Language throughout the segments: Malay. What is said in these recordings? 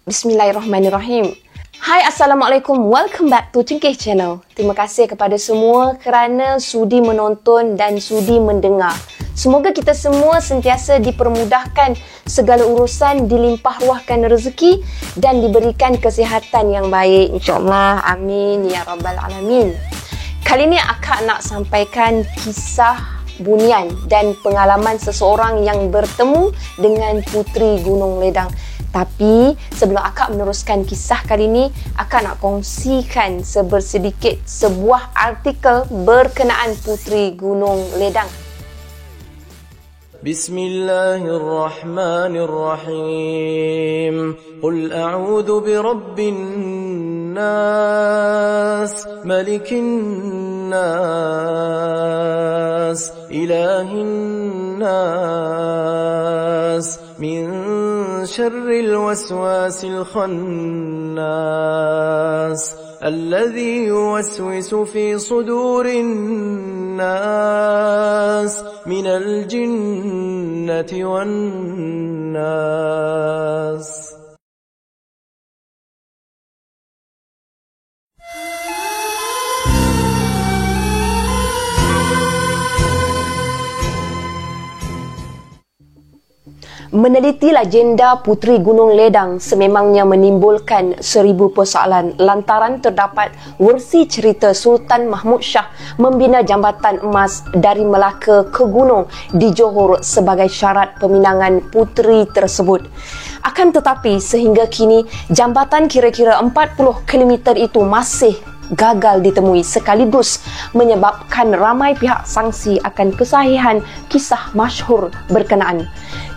Bismillahirrahmanirrahim. Hai, Assalamualaikum. Welcome back to Cengkeh Channel. Terima kasih kepada semua kerana sudi menonton dan sudi mendengar. Semoga kita semua sentiasa dipermudahkan segala urusan, dilimpah ruahkan rezeki dan diberikan kesihatan yang baik. InsyaAllah. Amin. Ya Rabbal Alamin. Kali ini akak nak sampaikan kisah bunian dan pengalaman seseorang yang bertemu dengan Puteri Gunung Ledang. Tapi sebelum akak meneruskan kisah kali ini, akak nak kongsikan sedikit sebuah artikel berkenaan Puteri Gunung Ledang. Bismillahirrahmanirrahim. Qul a'udzu birabbin nas, malikin nas, ilahin nas, min syarril waswasil khannas, الذي يوسوس في صدور الناس من الجنة والناس. Meneliti legenda Puteri Gunung Ledang sememangnya menimbulkan 1000 persoalan lantaran terdapat versi cerita Sultan Mahmud Shah membina jambatan emas dari Melaka ke gunung di Johor sebagai syarat peminangan puteri tersebut. Akan tetapi sehingga kini jambatan kira-kira 40 km itu masih gagal ditemui, sekaligus menyebabkan ramai pihak sangsi akan kesahihan kisah masyhur berkenaan.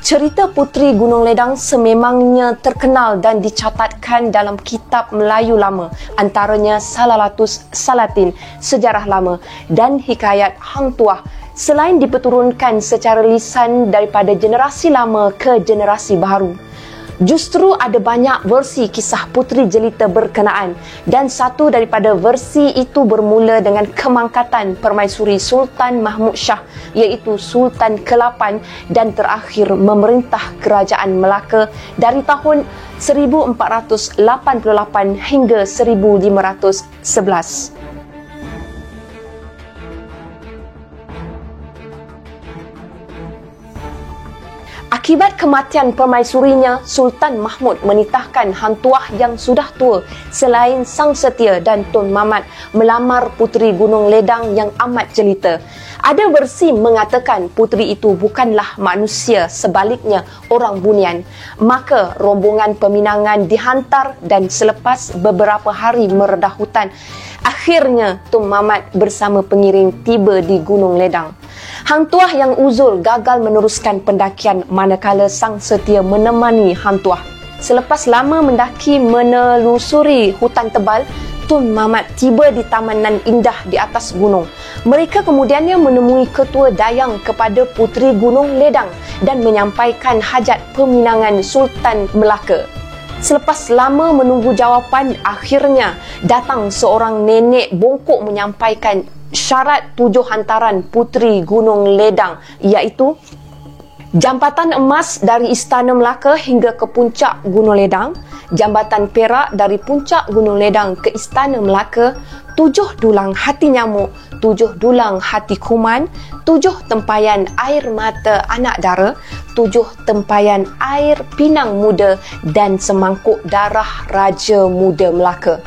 Cerita Puteri Gunung Ledang sememangnya terkenal dan dicatatkan dalam kitab Melayu lama, antaranya Salalatus Salatin, Sejarah Lama, dan Hikayat Hang Tuah. Selain diperturunkan secara lisan daripada generasi lama ke generasi baru, justru ada banyak versi kisah puteri jelita berkenaan, dan satu daripada versi itu bermula dengan kemangkatan permaisuri Sultan Mahmud Shah, iaitu Sultan ke-8 dan terakhir memerintah kerajaan Melaka dari tahun 1488 hingga 1511. Akibat kematian permaisurinya, Sultan Mahmud menitahkan Hang Tuah yang sudah tua selain Sang Setia dan Tun Mamat melamar Puteri Gunung Ledang yang amat jelita. Ada versi mengatakan puteri itu bukanlah manusia, sebaliknya orang bunian. Maka rombongan peminangan dihantar dan selepas beberapa hari meredah hutan, akhirnya Tun Mamat bersama pengiring tiba di Gunung Ledang. Hang Tuah yang uzur gagal meneruskan pendakian manakala Sang Setia menemani Hang Tuah. Selepas lama mendaki menelusuri hutan tebal, Tun Mamat tiba di tamanan indah di atas gunung. Mereka kemudiannya menemui ketua dayang kepada Puteri Gunung Ledang dan menyampaikan hajat peminangan Sultan Melaka. Selepas lama menunggu jawapan, akhirnya datang seorang nenek bongkok menyampaikan syarat 7 hantaran Puteri Gunung Ledang, iaitu jambatan emas dari Istana Melaka hingga ke puncak Gunung Ledang, jambatan perak dari puncak Gunung Ledang ke Istana Melaka, 7 dulang hati nyamuk, 7 dulang hati kuman, 7 tempayan air mata anak dara, 7 tempayan air pinang muda dan semangkuk darah Raja Muda Melaka.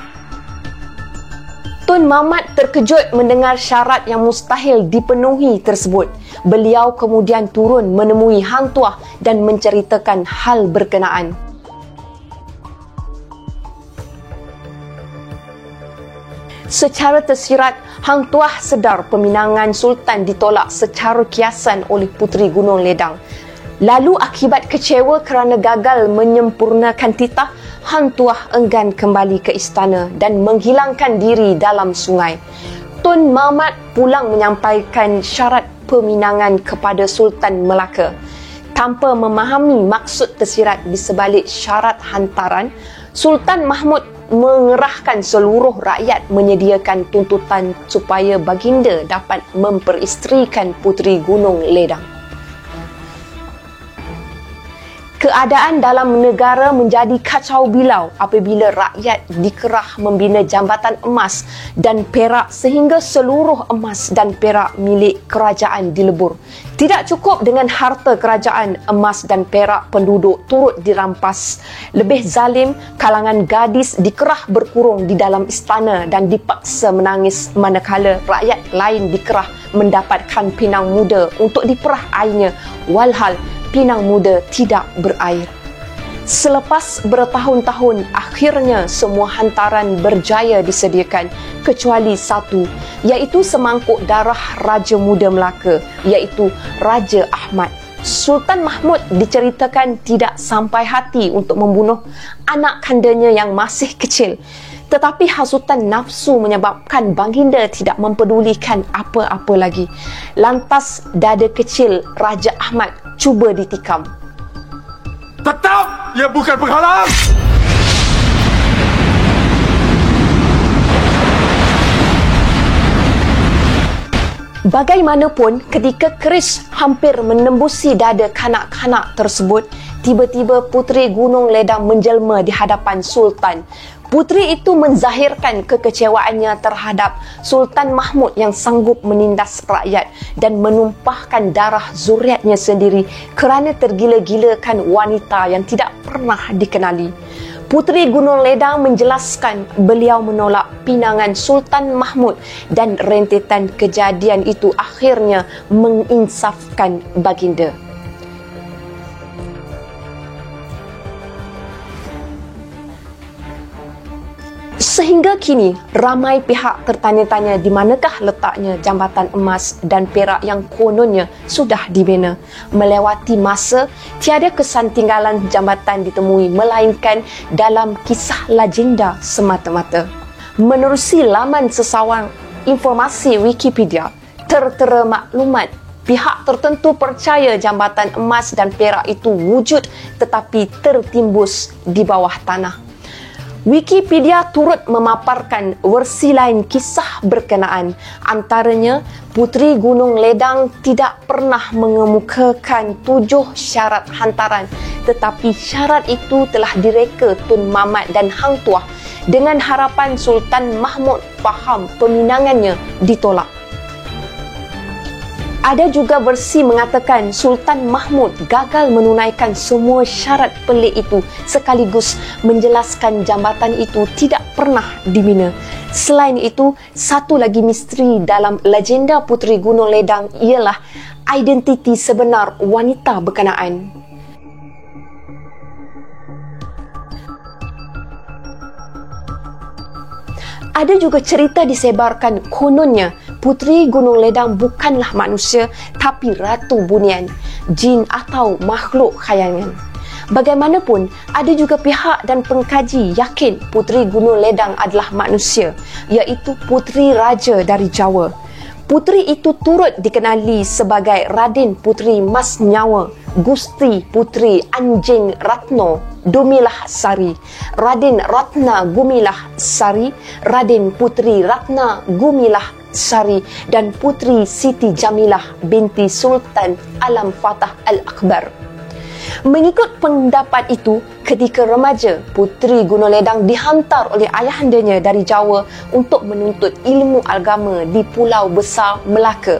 Tun Mamat terkejut mendengar syarat yang mustahil dipenuhi tersebut. Beliau kemudian turun menemui Hang Tuah dan menceritakan hal berkenaan. Secara tersirat, Hang Tuah sedar peminangan Sultan ditolak secara kiasan oleh Puteri Gunung Ledang. Lalu akibat kecewa kerana gagal menyempurnakan titah, Hang Tuah enggan kembali ke istana dan menghilangkan diri dalam sungai. Tun Mamat pulang menyampaikan syarat peminangan kepada Sultan Melaka. Tanpa memahami maksud tersirat di sebalik syarat hantaran, Sultan Mahmud mengerahkan seluruh rakyat menyediakan tuntutan supaya baginda dapat memperisterikan Puteri Gunung Ledang. Keadaan dalam negara menjadi kacau bilau apabila rakyat dikerah membina jambatan emas dan perak sehingga seluruh emas dan perak milik kerajaan dilebur. Tidak cukup dengan harta kerajaan, emas dan perak penduduk turut dirampas. Lebih zalim, kalangan gadis dikerah berkurung di dalam istana dan dipaksa menangis manakala rakyat lain dikerah mendapatkan pinang muda untuk diperah airnya, walhal pinang muda tidak berair. Selepas bertahun-tahun, akhirnya semua hantaran berjaya disediakan kecuali satu, iaitu semangkuk darah Raja Muda Melaka, iaitu Raja Ahmad. Sultan Mahmud diceritakan tidak sampai hati untuk membunuh anak kandanya yang masih kecil. Tetapi hasutan nafsu menyebabkan baginda tidak mempedulikan apa-apa lagi. Lantas dada kecil Raja Ahmad cuba ditikam. Tetap ia bukan penghalang! Bagaimanapun, ketika keris hampir menembusi dada kanak-kanak tersebut, tiba-tiba Puteri Gunung Ledang menjelma di hadapan Sultan. Puteri itu menzahirkan kekecewaannya terhadap Sultan Mahmud yang sanggup menindas rakyat dan menumpahkan darah zuriatnya sendiri kerana tergila-gilakan wanita yang tidak pernah dikenali. Puteri Gunung Ledang menjelaskan beliau menolak pinangan Sultan Mahmud dan rentetan kejadian itu akhirnya menginsafkan baginda. Sehingga kini, ramai pihak tertanya-tanya di manakah letaknya jambatan emas dan perak yang kononnya sudah dibina. Melewati masa, tiada kesan tinggalan jambatan ditemui melainkan dalam kisah legenda semata-mata. Menerusi laman sesawang informasi Wikipedia, tertera maklumat pihak tertentu percaya jambatan emas dan perak itu wujud tetapi tertimbus di bawah tanah. Wikipedia turut memaparkan versi lain kisah berkenaan. Antaranya, Puteri Gunung Ledang tidak pernah mengemukakan 7 syarat hantaran, tetapi syarat itu telah direka Tun Mamat dan Hang Tuah dengan harapan Sultan Mahmud faham peminangannya ditolak. Ada juga versi mengatakan Sultan Mahmud gagal menunaikan semua syarat pelik itu sekaligus menjelaskan jambatan itu tidak pernah dibina. Selain itu, satu lagi misteri dalam legenda Puteri Gunung Ledang ialah identiti sebenar wanita berkenaan. Ada juga cerita disebarkan kononnya Puteri Gunung Ledang bukanlah manusia tapi ratu bunian, jin atau makhluk khayalan. Bagaimanapun, ada juga pihak dan pengkaji yakin Puteri Gunung Ledang adalah manusia, iaitu puteri raja dari Jawa. Puteri itu turut dikenali sebagai Raden Puteri Mas Nyawa, Gusti Puteri Anjing Ratno Dumilah Sari, Raden Ratna Gumilah Sari, Raden Puteri Ratna Gumilah Sari dan Puteri Siti Jamilah binti Sultan Alam Fatah Al-Akbar. Mengikut pendapat itu, ketika remaja, Puteri Gunung Ledang dihantar oleh ayahandanya dari Jawa untuk menuntut ilmu agama di Pulau Besar Melaka.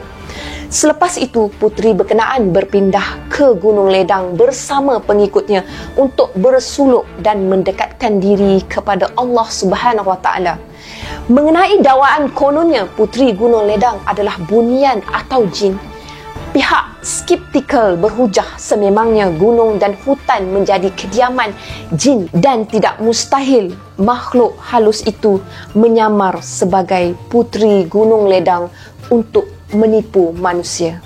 Selepas itu, puteri berkenaan berpindah ke Gunung Ledang bersama pengikutnya untuk bersuluk dan mendekatkan diri kepada Allah Subhanahu Wa Taala. Mengenai dakwaan kononnya Puteri Gunung Ledang adalah bunian atau jin, pihak skeptikal berhujah sememangnya gunung dan hutan menjadi kediaman jin dan tidak mustahil makhluk halus itu menyamar sebagai Puteri Gunung Ledang untuk menipu manusia.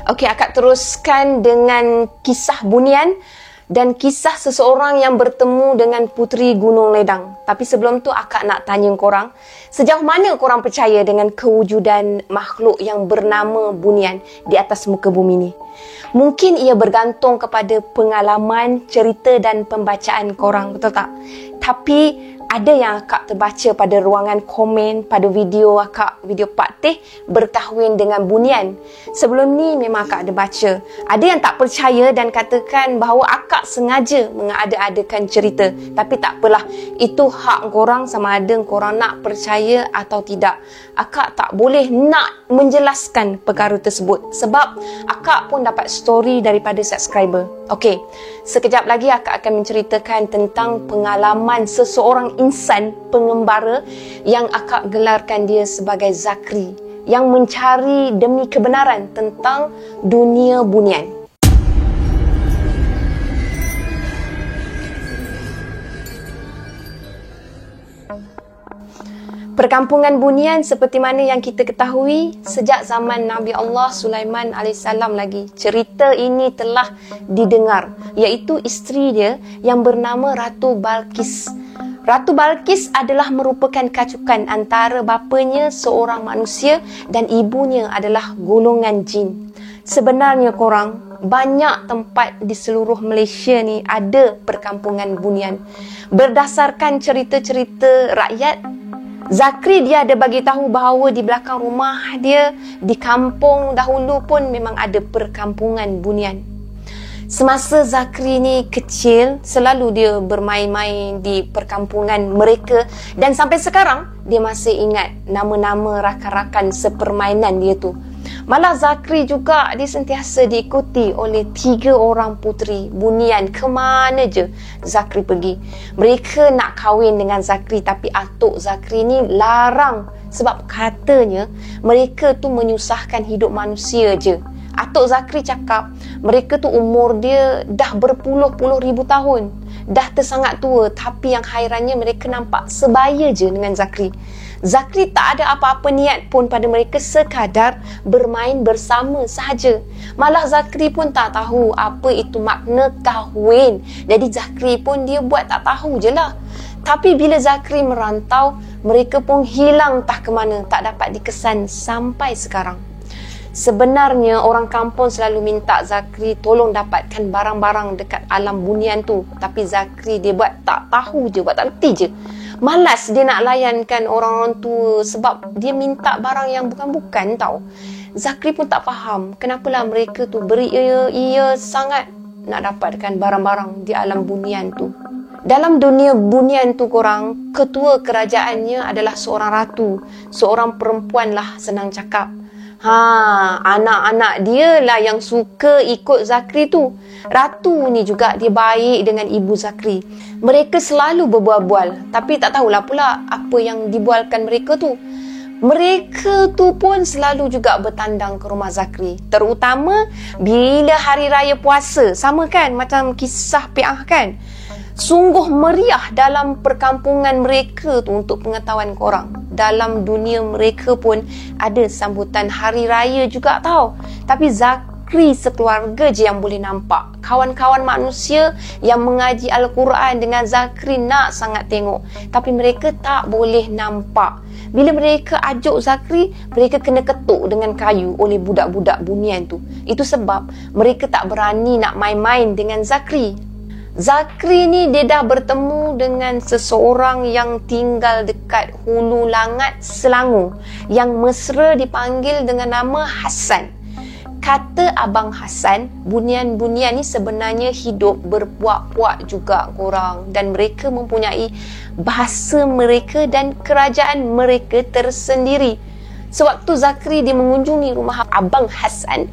Okey, akak teruskan dengan kisah bunian dan kisah seseorang yang bertemu dengan Puteri Gunung Ledang. Tapi sebelum tu akak nak tanya korang, sejauh mana korang percaya dengan kewujudan makhluk yang bernama bunian di atas muka bumi ni? Mungkin ia bergantung kepada pengalaman, cerita dan pembacaan korang, betul tak? Tapi ada yang akak terbaca pada ruangan komen pada video akak, video Pak Teh berkahwin dengan bunian. Sebelum ni memang akak ada baca. Ada yang tak percaya dan katakan bahawa akak sengaja mengada-adakan cerita. Tapi tak apalah, itu hak korang sama ada korang nak percaya atau tidak. Akak tak boleh nak menjelaskan perkara tersebut sebab akak pun dapat story daripada subscriber. Okey, sekejap lagi akak akan menceritakan tentang pengalaman seseorang insan pengembara yang akak gelarkan dia sebagai Zakri, yang mencari demi kebenaran tentang dunia bunian. Perkampungan bunian seperti mana yang kita ketahui sejak zaman Nabi Allah Sulaiman AS lagi. Cerita ini telah didengar, iaitu isteri dia yang bernama Ratu Balqis. Ratu Balqis adalah merupakan kacukan antara bapanya seorang manusia dan ibunya adalah golongan jin. Sebenarnya korang, banyak tempat di seluruh Malaysia ni ada perkampungan bunian. Berdasarkan cerita-cerita rakyat, Zakri dia ada bagi tahu bahawa di belakang rumah dia di kampung dahulu pun memang ada perkampungan bunian. Semasa Zakri ni kecil, selalu dia bermain-main di perkampungan mereka dan sampai sekarang dia masih ingat nama-nama rakan-rakan sepermainan dia tu. Malah Zakri juga dia sentiasa diikuti oleh 3 orang puteri bunian. Kemana je Zakri pergi, mereka nak kahwin dengan Zakri, tapi atuk Zakri ni larang sebab katanya mereka tu menyusahkan hidup manusia je. Atuk Zakri cakap mereka tu umur dia dah berpuluh-puluh ribu tahun, dah tersangat tua, tapi yang hairannya mereka nampak sebaya je dengan Zakri. Zakri tak ada apa-apa niat pun pada mereka, sekadar bermain bersama sahaja. Malah Zakri pun tak tahu apa itu makna kahwin. Jadi Zakri pun dia buat tak tahu je lah. Tapi bila Zakri merantau, mereka pun hilang entah ke mana, tak dapat dikesan sampai sekarang. Sebenarnya orang kampung selalu minta Zakri tolong dapatkan barang-barang dekat alam bunian tu. Tapi Zakri dia buat tak tahu je, buat tak reti je. Malas dia nak layankan orang-orang tua sebab dia minta barang yang bukan-bukan tau. Zakri pun tak faham kenapalah mereka tu beria sangat nak dapatkan barang-barang di alam bunian tu. Dalam dunia bunian tu korang, ketua kerajaannya adalah seorang ratu, seorang perempuan lah senang cakap. Anak-anak dia lah yang suka ikut Zakri tu. Ratu ni juga dia baik dengan ibu Zakri. Mereka selalu berbual-bual, tapi tak tahulah pula apa yang dibualkan mereka tu. Mereka tu pun selalu juga bertandang ke rumah Zakri, terutama bila hari raya puasa. Sama kan macam kisah Piah kan? Sungguh meriah dalam perkampungan mereka tu. Untuk pengetahuan korang, dalam dunia mereka pun ada sambutan hari raya juga tau. Tapi Zakri sekeluarga je yang boleh nampak. Kawan-kawan manusia yang mengaji Al-Quran dengan Zakri nak sangat tengok, tapi mereka tak boleh nampak. Bila mereka ajuk Zakri, mereka kena ketuk dengan kayu oleh budak-budak bunian tu. Itu sebab mereka tak berani nak main-main dengan Zakri. Zakri ni dia dah bertemu dengan seseorang yang tinggal dekat Hulu Langat, Selangor, yang mesra dipanggil dengan nama Hassan. Kata Abang Hassan, bunian-bunian ni sebenarnya hidup berpuak-puak juga korang, dan mereka mempunyai bahasa mereka dan kerajaan mereka tersendiri. Sewaktu Zakri dia mengunjungi rumah Abang Hassan,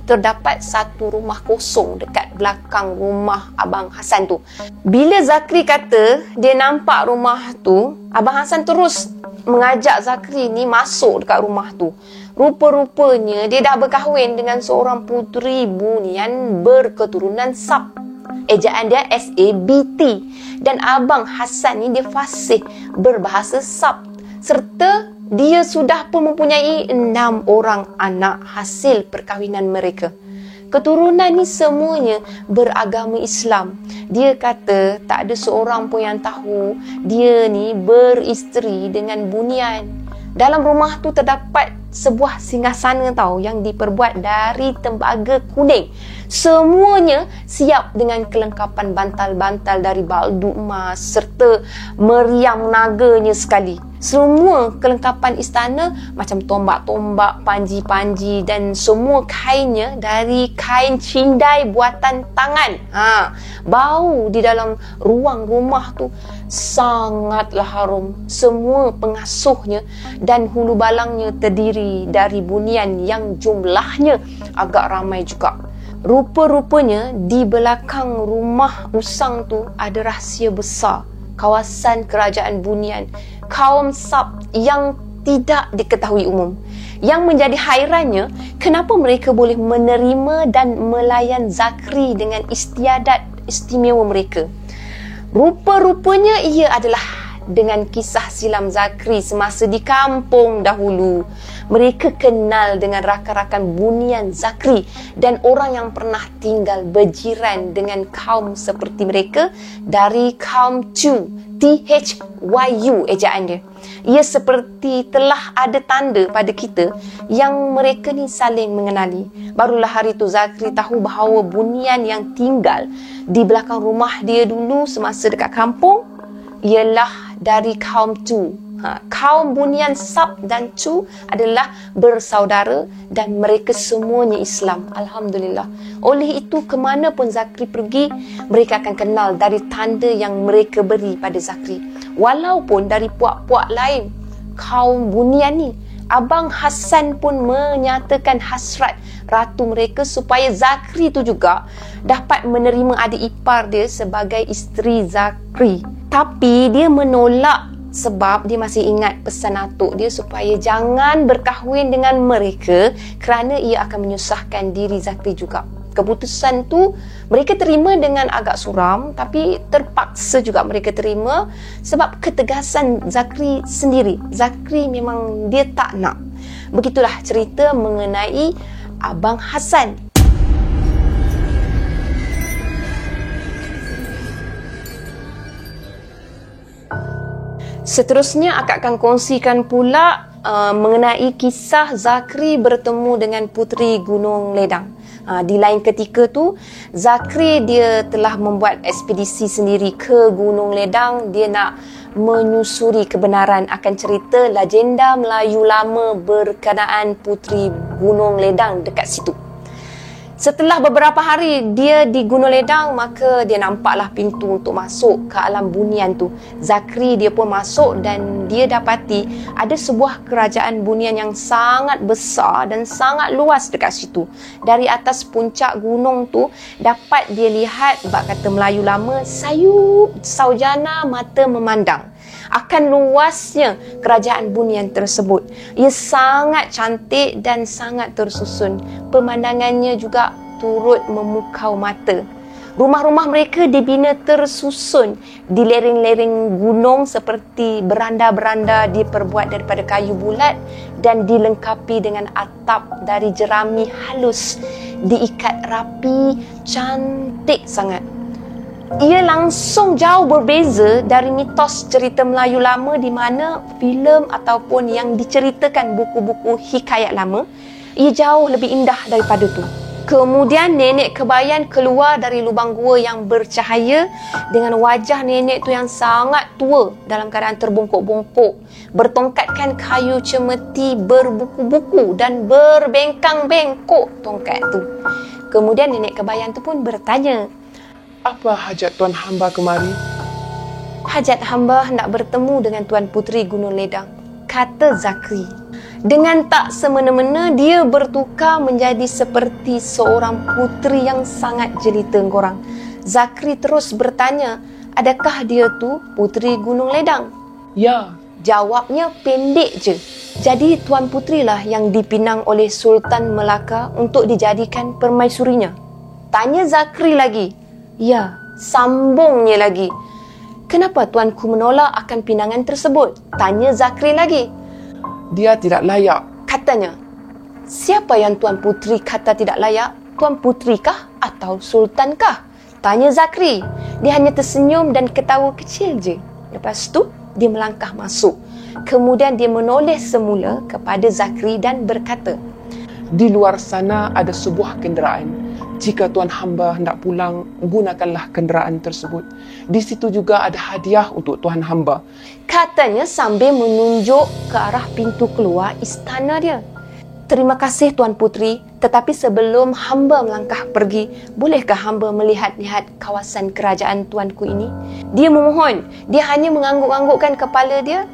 terdapat satu rumah kosong dekat belakang rumah Abang Hassan tu. Bila Zakri kata dia nampak rumah tu, Abang Hassan terus mengajak Zakri ni masuk dekat rumah tu. Rupa-rupanya dia dah berkahwin dengan seorang puteri bunian berketurunan Sab. Ejaan dia SABT. Dan Abang Hassan ni dia fasih berbahasa Sab, serta dia sudah pun mempunyai 6 orang anak hasil perkahwinan mereka. Keturunan ni semuanya beragama Islam. Dia kata tak ada seorang pun yang tahu dia ni beristeri dengan bunian. Dalam rumah tu terdapat sebuah singgasana tahu yang diperbuat dari tembaga kuning. Semuanya siap dengan kelengkapan bantal-bantal dari baldu emas serta meriam naganya sekali. Semua kelengkapan istana macam tombak-tombak, panji-panji dan semua kainnya dari kain cindai buatan tangan. Bau di dalam ruang rumah tu sangatlah harum. Semua pengasuhnya dan hulu balangnya terdiri dari bunian yang jumlahnya agak ramai juga. Rupa-rupanya di belakang rumah usang tu ada rahsia besar. Kawasan kerajaan bunian kaum Sab yang tidak diketahui umum. Yang menjadi hairannya, kenapa mereka boleh menerima dan melayan Zakri dengan istiadat istimewa mereka. Rupa-rupanya ia adalah dengan kisah silam Zakri semasa di kampung dahulu. Mereka kenal dengan rakan-rakan bunian Zakri dan orang yang pernah tinggal berjiran dengan kaum seperti mereka dari kaum Chu, THYU ejaan dia. Ia seperti telah ada tanda pada kita yang mereka ni saling mengenali. Barulah hari tu Zakri tahu bahawa bunian yang tinggal di belakang rumah dia dulu semasa dekat kampung ialah dari kaum Chu. Kaum bunian Sab dan Chu adalah bersaudara dan mereka semuanya Islam. Alhamdulillah. Oleh itu, kemana pun Zakri pergi, mereka akan kenal dari tanda yang mereka beri pada Zakri. Walaupun dari puak-puak lain, kaum bunian ni, Abang Hassan pun menyatakan hasrat ratu mereka supaya Zakri tu juga dapat menerima adik ipar dia sebagai isteri Zakri. Tapi dia menolak sebab dia masih ingat pesan atuk dia supaya jangan berkahwin dengan mereka kerana ia akan menyusahkan diri Zakri juga. Keputusan tu mereka terima dengan agak suram, tapi terpaksa juga mereka terima sebab ketegasan Zakri sendiri. Zakri memang dia tak nak. Begitulah cerita mengenai Abang Hassan. Seterusnya akak akan kongsikan pula mengenai kisah Zakri bertemu dengan Puteri Gunung Ledang. Di lain ketika tu, Zakri dia telah membuat ekspedisi sendiri ke Gunung Ledang. Dia nak menyusuri kebenaran akan cerita legenda Melayu lama berkenaan Puteri Gunung Ledang dekat situ. Setelah beberapa hari dia di Gunung Ledang, maka dia nampaklah pintu untuk masuk ke alam bunian tu. Zakri dia pun masuk dan dia dapati ada sebuah kerajaan bunian yang sangat besar dan sangat luas dekat situ. Dari atas puncak gunung tu dapat dia lihat, bak kata Melayu lama, sayup saujana mata memandang akan luasnya kerajaan bunian tersebut. Ia sangat cantik dan sangat tersusun. Pemandangannya juga turut memukau mata. Rumah-rumah mereka dibina tersusun di lereng-lereng gunung seperti beranda-beranda diperbuat daripada kayu bulat dan dilengkapi dengan atap dari jerami halus, diikat rapi, cantik sangat. Ia langsung jauh berbeza dari mitos cerita Melayu lama di mana filem ataupun yang diceritakan buku-buku hikayat lama. Ia jauh lebih indah daripada tu. Kemudian nenek kebayan keluar dari lubang gua yang bercahaya dengan wajah nenek tu yang sangat tua dalam keadaan terbongkok-bongkok, bertongkatkan kayu cemeti berbuku-buku dan berbengkang-bengkok tongkat tu. Kemudian nenek kebayan tu pun bertanya, "Apa hajat tuan hamba kemari?" "Hajat hamba hendak bertemu dengan Tuan Puteri Gunung Ledang," kata Zakri. Dengan tak semena-mena dia bertukar menjadi seperti seorang puteri yang sangat jelita korang. Zakri terus bertanya, adakah dia tu Puteri Gunung Ledang? "Ya." Jawabnya pendek je. Jadi Tuan Puteri lah yang dipinang oleh Sultan Melaka untuk dijadikan permaisurinya. Tanya Zakri lagi. "Ya," sambungnya lagi. "Kenapa tuanku menolak akan pinangan tersebut?" Tanya Zakri lagi. "Dia tidak layak," katanya. "Siapa yang Tuan Puteri kata tidak layak? Tuan Puteri kah atau Sultan kah?" Tanya Zakri. Dia hanya tersenyum dan ketawa kecil je. Lepas tu dia melangkah masuk. Kemudian dia menoleh semula kepada Zakri dan berkata, Di luar sana ada sebuah kenderaan. Jika tuan hamba hendak pulang, gunakanlah kenderaan tersebut. Di situ juga ada hadiah untuk tuan hamba. katanya sambil menunjuk ke arah pintu keluar istana dia. Terima kasih Tuan Puteri, tetapi sebelum hamba melangkah pergi, bolehkah hamba melihat-lihat kawasan kerajaan tuanku ini? Dia memohon, dia hanya mengangguk-anggukkan kepala dia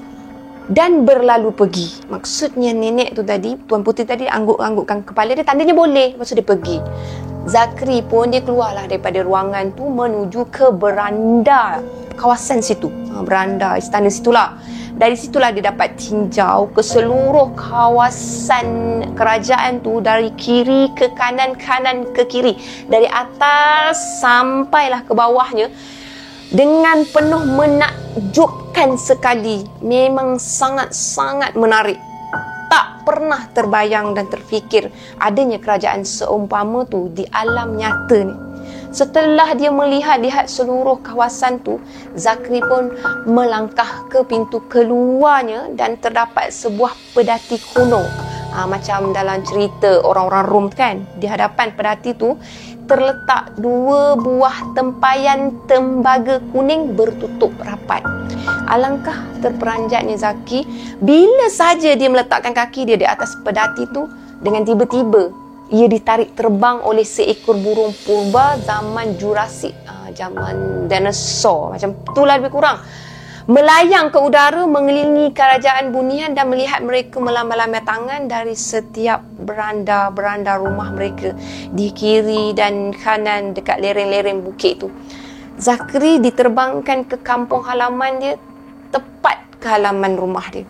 dan berlalu pergi. Maksudnya nenek tu tadi, Tuan Puteri tadi angguk-anggukkan kepala dia, tandanya boleh, maksud dia pergi. Zakri pun dia keluarlah daripada ruangan tu menuju ke beranda kawasan situ. Beranda istana situlah. Dari situlah dia dapat tinjau ke seluruh kawasan kerajaan tu, dari kiri ke kanan, kanan ke kiri, dari atas sampailah ke bawahnya, dengan penuh menakjubkan sekali. Memang sangat-sangat menarik. Tak pernah terbayang dan terfikir adanya kerajaan seumpama tu di alam nyata ni. Setelah dia melihat seluruh kawasan tu, Zakri pun melangkah ke pintu keluarnya dan terdapat sebuah pedati kuno. Macam dalam cerita orang-orang Rom kan, di hadapan pedati tu terletak 2 buah tempayan tembaga kuning bertutup rapat. Alangkah terperanjatnya Zaki bila saja dia meletakkan kaki dia di atas pedati tu, dengan tiba-tiba ia ditarik terbang oleh seekor burung purba zaman Jurasik, zaman dinosaur, macam itulah lebih kurang. Melayang ke udara mengelilingi kerajaan bunian dan melihat mereka melambai-lambai tangan dari setiap beranda-beranda rumah mereka di kiri dan kanan dekat lereng-lereng bukit tu. Zakri diterbangkan ke kampung halaman dia, tepat ke halaman rumah dia.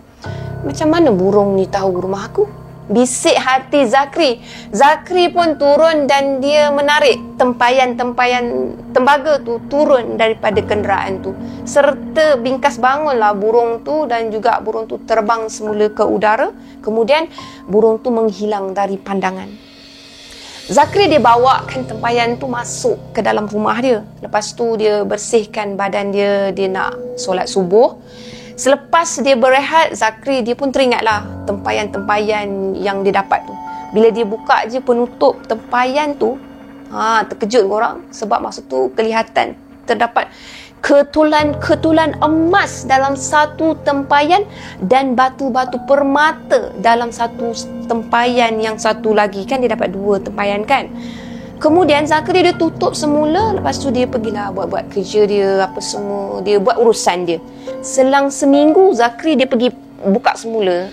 Macam mana burung ni tahu rumah aku? Bisik hati Zakri. Zakri pun turun dan dia menarik tempayan-tempayan tembaga tu turun daripada kenderaan tu. Serta bingkas bangunlah burung tu, dan juga burung tu terbang semula ke udara. Kemudian burung tu menghilang dari pandangan. Zakri dia bawakan tempayan tu masuk ke dalam rumah dia. Lepas tu dia bersihkan badan dia, dia nak solat subuh. Selepas dia berehat, Zakri dia pun teringatlah tempayan-tempayan yang dia dapat tu. Bila dia buka je penutup tempayan tu, terkejut korang sebab masa tu kelihatan terdapat ketulan-ketulan emas dalam satu tempayan dan batu-batu permata dalam satu tempayan yang satu lagi. Kan dia dapat 2 tempayan kan. Kemudian Zakri dia tutup semula. Lepas tu dia pergilah buat-buat kerja dia, apa semua. Dia buat urusan dia. Selang seminggu Zakri dia pergi buka semula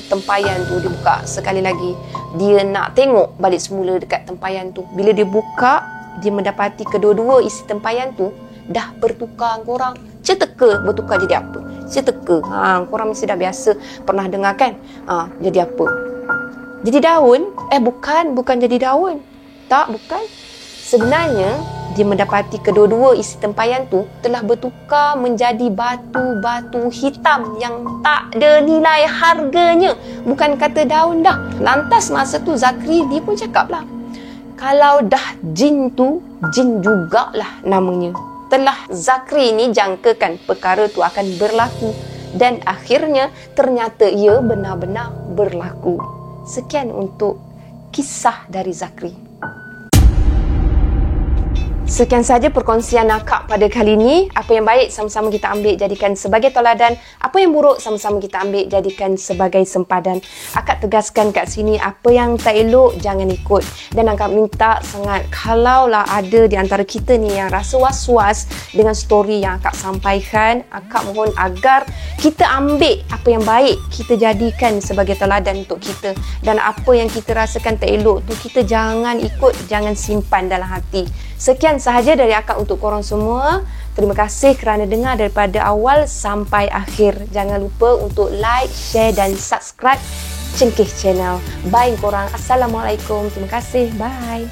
tempayan tu. Dia buka sekali lagi. Dia nak tengok balik semula dekat tempayan tu. Bila dia buka, dia mendapati kedua-dua isi tempayan tu dah bertukar korang. Ceteka bertukar jadi apa? Ceteka. Korang mesti dah biasa pernah dengar kan? Jadi apa? Jadi daun? Bukan jadi daun. Tak, bukan. Sebenarnya, dia mendapati kedua-dua isi tempayan tu telah bertukar menjadi batu-batu hitam yang tak ada nilai harganya. Bukan kata daun dah. Lantas masa tu Zakri dia pun cakap lah, kalau dah jin tu, jin jugalah namanya. Telah Zakri ni jangkakan perkara tu akan berlaku. Dan akhirnya ternyata ia benar-benar berlaku. Sekian untuk kisah dari Zakri. Sekian saja perkongsian akak pada kali ini. Apa yang baik sama-sama kita ambil jadikan sebagai toladan. Apa yang buruk sama-sama kita ambil jadikan sebagai sempadan. Akak tegaskan kat sini, apa yang tak elok jangan ikut. Dan akak minta sangat, kalaulah ada di antara kita ni yang rasa was-was dengan story yang akak sampaikan, akak mohon agar kita ambil apa yang baik, kita jadikan sebagai toladan untuk kita. Dan apa yang kita rasakan tak elok tu, kita jangan ikut, jangan simpan dalam hati. Sekian sahaja dari akak untuk korang semua. Terima kasih kerana dengar daripada awal sampai akhir. Jangan lupa untuk like, share dan subscribe Cengkeh Channel. Bye korang. Assalamualaikum. Terima kasih. Bye.